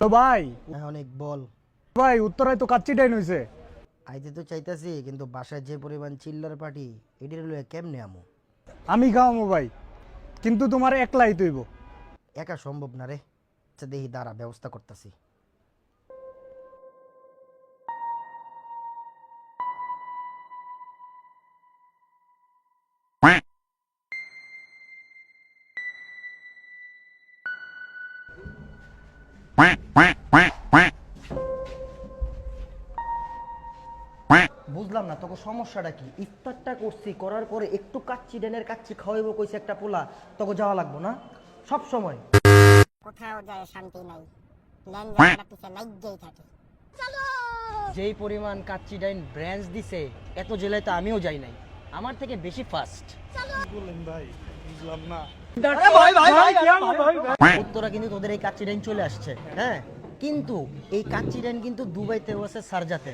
তো ভাই অনেক বল ভাই উত্তরায় তো কাচ্চি ডাইন হইছে। আইতে তো চাইতাছি, কিন্তু বাসায় যে পরিমাণ চিল্লার পার্টি এটির লইয়া কেমনে আমু? আমি খাওয়ামো ভাই, কিন্তু তোমার একলাই তৈব। একা সম্ভব না রে। আচ্ছা দেখি, দাঁড়া, ব্যবস্থা করতেছি। বুঝলাম না তোকে সমস্যাটা কি? ইফতারটা করছি, করার পরে একটু কাচ্চি ডেনের কাচ্চি খাওয়াইবো কইছে একটা পোলা, তোকে যাওয়া লাগবো না সব সময়? কোথাও যায় শান্তি নাই, ল্যাংজাটা পিছে লাগতেই থাকে। যেই পরিমাণ কাচ্চি ডাইন ব্রাঞ্চ দিছে, এত জেলায় তো আমিও যাই নাই, আমার থেকে বেশি ফাস্ট। বলেন ভাই, বুঝলাম না। উত্তরা কিন্তু তোদের এই কাচ্চি ডাইন চলে আসছে, হ্যাঁ, কিন্তু এই কাচ্চি ডাইন কিন্তু দুবাইতে আছে, সারজাতে।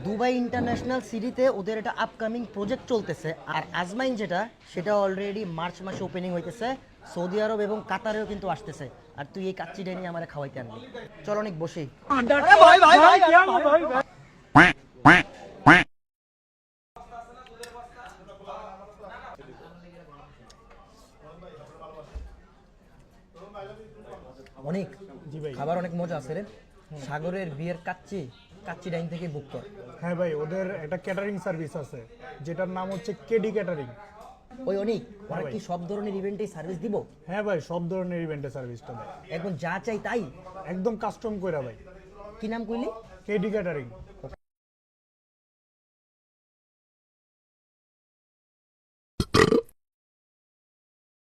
দুবাই ইন্টারন্যাশনাল সিটিতে ওদের এটা আপকামিং প্রজেক্ট চলতেছে। আর আজমাইন যেটা, সেটা অলরেডি মার্চ মাসে ওপেনিং হইতেছে। সৌদি আরব এবং কাতারেও কিন্তু আসতেছে। আর তুই এই কাচ্চি ডাইনি আমারে খাওয়াইতে আনবি। চল অনেক বসি। অনেক খাবার অনেক মজা আছে রে। সাগরের বিয়ের কাচ্চি কাচ্চি ডাইন থেকে বুক কর। হ্যাঁ ভাই, ওদের একটা ক্যাটারিং সার্ভিস আছে যেটার নাম হচ্ছে কেডি ক্যাটারিং। ওই অনেক, ওরা কি সব ধরনের ইভেন্টে সার্ভিস দিব? হ্যাঁ ভাই, সব ধরনের ইভেন্টে সার্ভিসটা দেয়, এখন যা চাই তাই, একদম কাস্টম কইরা ভাই। কি নাম কইলি? KD catering.